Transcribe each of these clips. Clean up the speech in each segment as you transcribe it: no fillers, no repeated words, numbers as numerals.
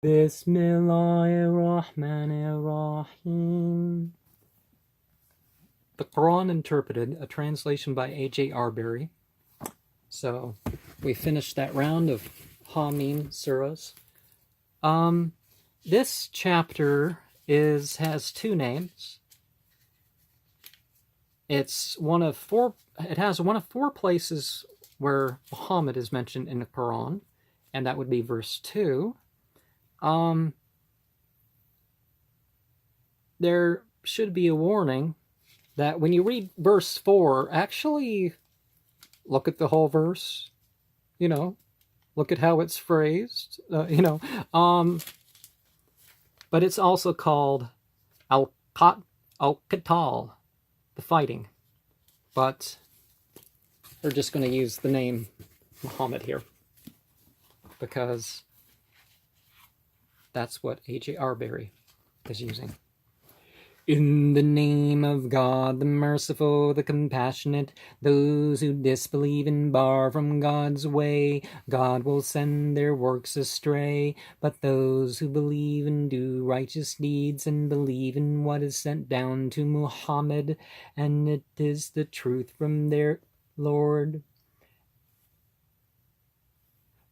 Bismillahirrahmanirrahim. The Koran Interpreted, a translation by A.J. Arberry. So we finished that round of Hamim surahs. This chapter has two names. It has one of four places where Muhammad is mentioned in the Quran, and that would be verse 2. There should be a warning that when you read verse 4, actually look at the whole verse, look at how it's phrased, but it's also called al-Qital, the fighting. But we're just going to use the name Muhammad here because that's what A.J. Arberry is using. In the name of God, the merciful, the compassionate, those who disbelieve and bar from God's way, God will send their works astray. But those who believe and do righteous deeds and believe in what is sent down to Muhammad, and it is the truth from their Lord.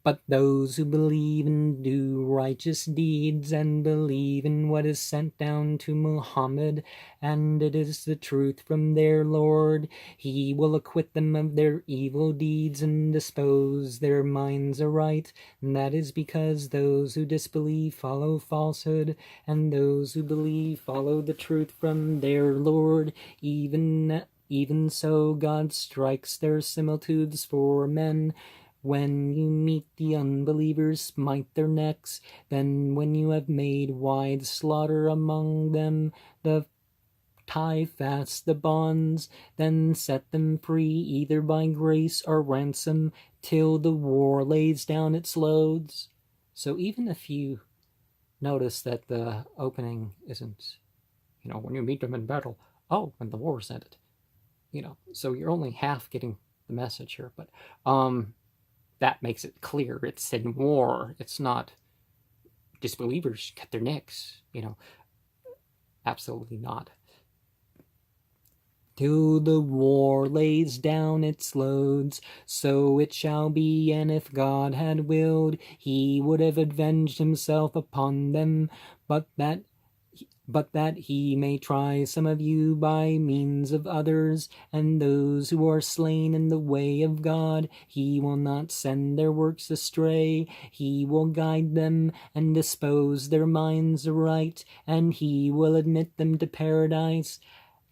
But those who believe and do righteous deeds and believe in what is sent down to Muhammad, and it is the truth from their Lord, He will acquit them of their evil deeds and dispose their minds aright. And that is because those who disbelieve follow falsehood, and those who believe follow the truth from their Lord. Even so, God strikes their similitudes for men. When you meet the unbelievers, smite their necks. Then when you have made wide slaughter among them, tie fast the bonds, then set them free either by grace or ransom, till the war lays down its loads. So even if you notice that the opening isn't, when you meet them in battle, when the war's ended. So you're only half getting the message here, but that makes it clear it's in war. It's not disbelievers cut their necks, absolutely not. Till the war lays down its loads, so it shall be, and if God had willed, He would have avenged Himself upon them, but that He may try some of you by means of others, and those who are slain in the way of God, He will not send their works astray. He will guide them and dispose their minds aright, and He will admit them to paradise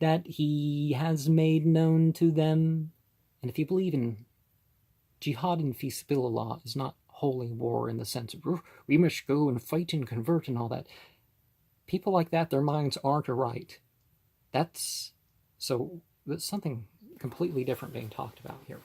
that He has made known to them. And if you believe in jihad and fi sabilillah is not holy war in the sense of we must go and fight and convert and all that. People like that, their minds aren't right. That's something completely different being talked about here.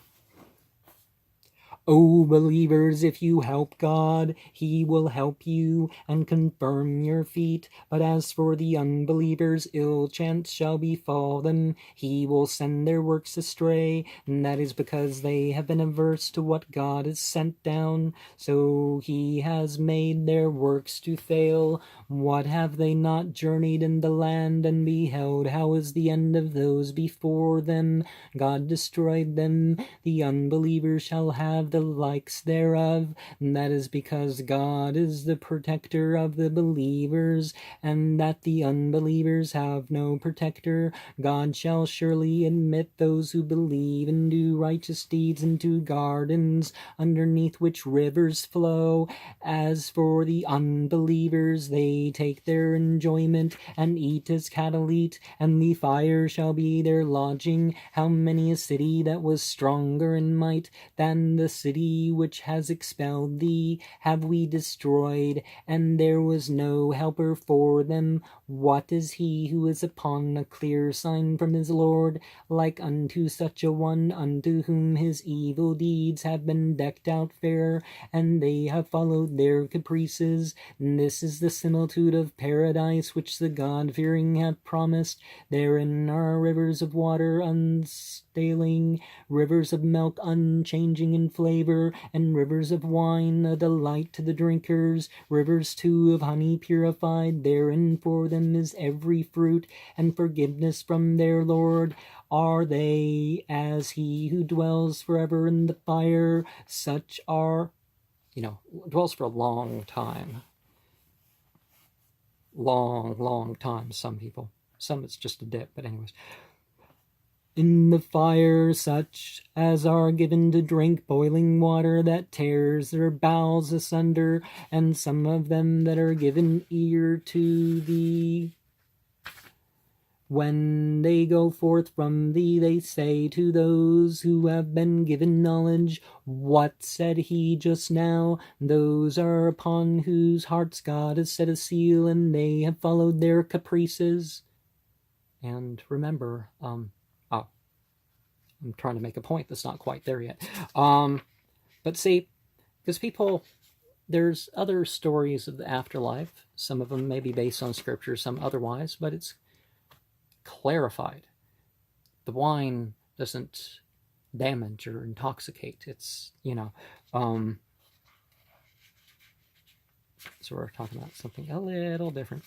O believers, if you help God, He will help you and confirm your feet. But as for the unbelievers, ill chance shall befall them. He will send their works astray, and that is because they have been averse to what God has sent down. So He has made their works to fail. What have they not journeyed in the land and beheld? How is the end of those before them? God destroyed them. The unbelievers shall have the likes thereof, and that is because God is the protector of the believers, and that the unbelievers have no protector. God shall surely admit those who believe and do righteous deeds into gardens, underneath which rivers flow. As for the unbelievers, they take their enjoyment and eat as cattle eat, and the fire shall be their lodging. How many a city that was stronger in might than the city which has expelled thee have we destroyed, and there was no helper for them. What is he who is upon a clear sign from his Lord, like unto such a one, unto whom his evil deeds have been decked out fair, and they have followed their caprices? And this is the similitude of paradise which the God-fearing have promised. Therein are rivers of water failing, rivers of milk unchanging in flavor, and rivers of wine a delight to the drinkers, rivers too of honey purified, therein for them is every fruit, and forgiveness from their Lord. Are they as he who dwells forever in the fire? Such are, dwells for a long time. Long time, some people. Some it's just a dip, but anyways. In the fire, such as are given to drink boiling water that tears their bowels asunder, and some of them that are given ear to thee. When they go forth from thee, they say to those who have been given knowledge, what said he just now? Those are upon whose hearts God has set a seal, and they have followed their caprices. And remember, I'm trying to make a point that's not quite there yet. But see, because people, there's other stories of the afterlife. Some of them may be based on scripture, some otherwise, but it's clarified. The wine doesn't damage or intoxicate. It's, so we're talking about something a little different.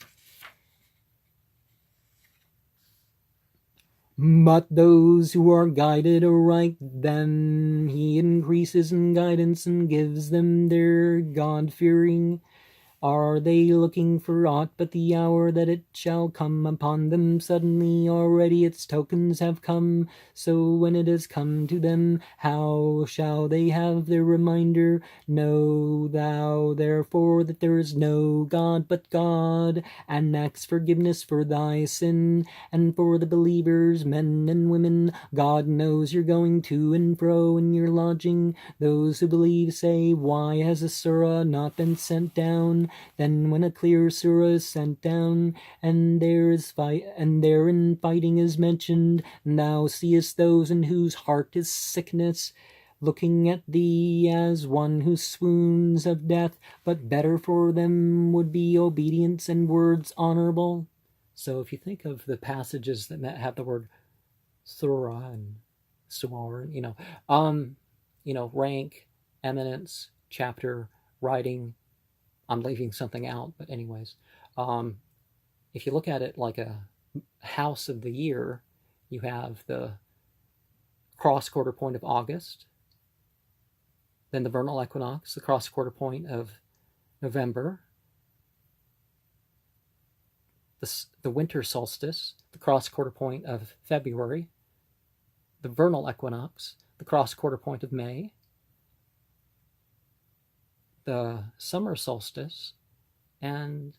But those who are guided aright, them he increases in guidance and gives them their God-fearing. Are they looking for aught but the hour that it shall come upon them suddenly? Already its tokens have come, so when it has come to them, how shall they have their reminder? Know thou therefore that there is no God but God, and ask forgiveness for thy sin, and for the believers, men and women. God knows you're going to and fro in your lodging. Those who believe say, why has a Suwrah not been sent down? Then when a clear Suwrah is sent down, and therein fighting is mentioned, thou seest those in whose heart is sickness, looking at thee as one who swoons of death, but better for them would be obedience and words honorable. So if you think of the passages that have the word Suwrah and Suwar, rank, eminence, chapter, writing. I'm leaving something out, but anyways, if you look at it like a house of the year, you have the cross quarter point of August, then the vernal equinox, the cross quarter point of November, the winter solstice, the cross quarter point of February, the vernal equinox, the cross quarter point of May, the summer solstice, and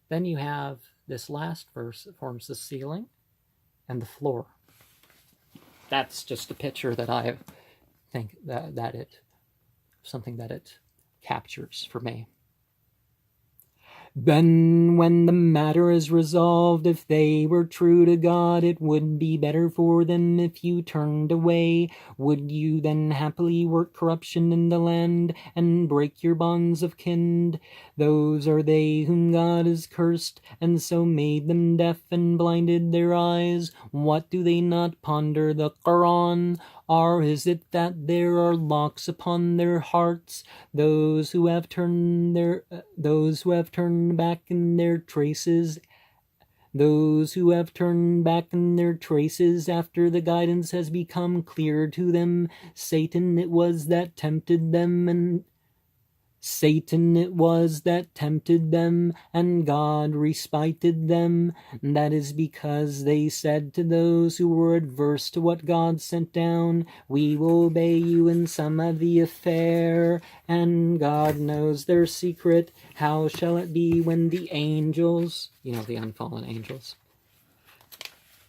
then you have this last verse that forms the ceiling and the floor. That's just a picture that I think that it captures for me. Then when the matter is resolved, if they were true to God, it would be better for them if you turned away. Would you then happily work corruption in the land, and break your bonds of kin? Those are they whom God has cursed, and so made them deaf and blinded their eyes. What do they not ponder the Koran? Or is it that there are locks upon their hearts? Those who have turned back in their traces after the guidance has become clear to them. Satan it was that tempted them, and God respited them. That is because they said to those who were adverse to what God sent down, we will obey you in some of the affair, and God knows their secret. How shall it be when the angels, the unfallen angels,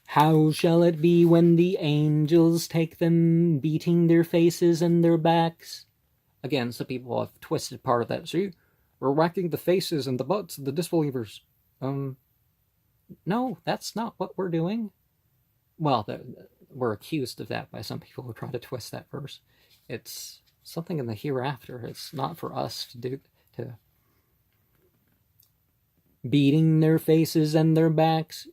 how shall it be when the angels take them, beating their faces and their backs? Again, some people have twisted part of that. See, we're whacking the faces and the butts of the disbelievers. No, that's not what we're doing. Well, we're accused of that by some people who try to twist that verse. It's something in the hereafter. It's not for us to do. Beating their faces and their backs.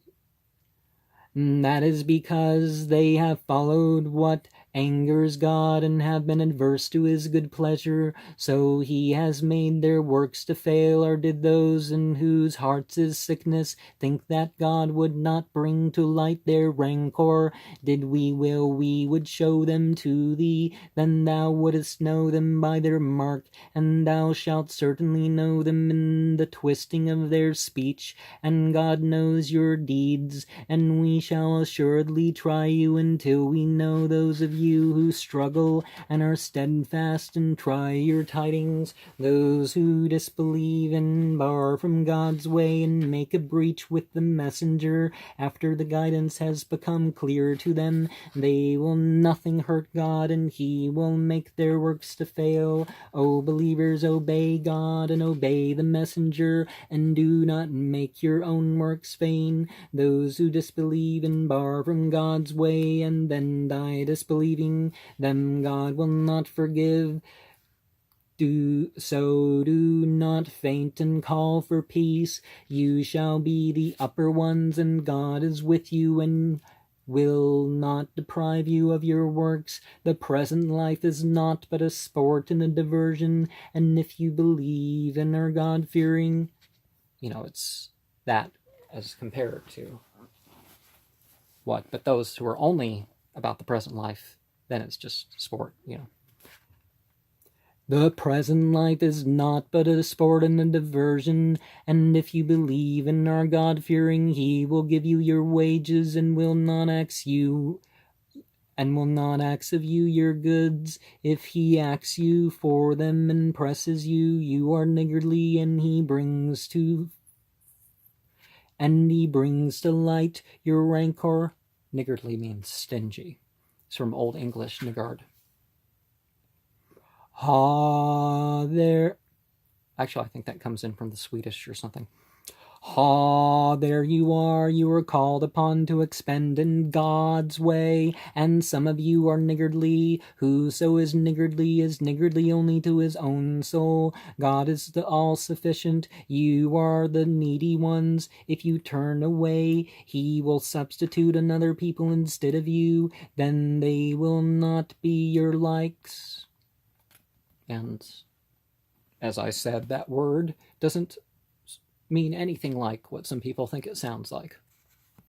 That is because they have followed what angers God and have been adverse to his good pleasure. So he has made their works to fail. Or did those in whose hearts is sickness think that God would not bring to light their rancor? Did we will, we would show them to thee, then thou wouldest know them by their mark, and thou shalt certainly know them in the twisting of their speech. And God knows your deeds, and we shall assuredly try you until we know those of you who struggle and are steadfast and try your tidings, those who disbelieve and bar from God's way and make a breach with the messenger after the guidance has become clear to them. They will nothing hurt God, and he will make their works to fail. O believers, obey God and obey the messenger, and do not make your own works vain. Those who disbelieve and bar from God's way and then die disbelieving, them God will not forgive. Do not faint and call for peace. You shall be the upper ones, and God is with you and will not deprive you of your works. The present life is naught but a sport and a diversion, and if you believe and are God-fearing, it's that as compared to what? But those who are only about the present life, then it's just sport, The present life is naught but a sport and a diversion, and if you believe and are God-fearing, he will give you your wages and will not ask of you your goods. If he asks you for them and presses you, you are niggardly, and he brings to light your rancor. Niggardly means stingy. It's from Old English, niggard. There. Actually, I think that comes in from the Swedish or something. There you are called upon to expend in God's way, and some of you are niggardly. Whoso is niggardly only to his own soul. God is the all-sufficient, you are the needy ones. If you turn away, he will substitute another people instead of you, then they will not be your likes. And as I said, that word doesn't mean anything like what some people think it sounds like.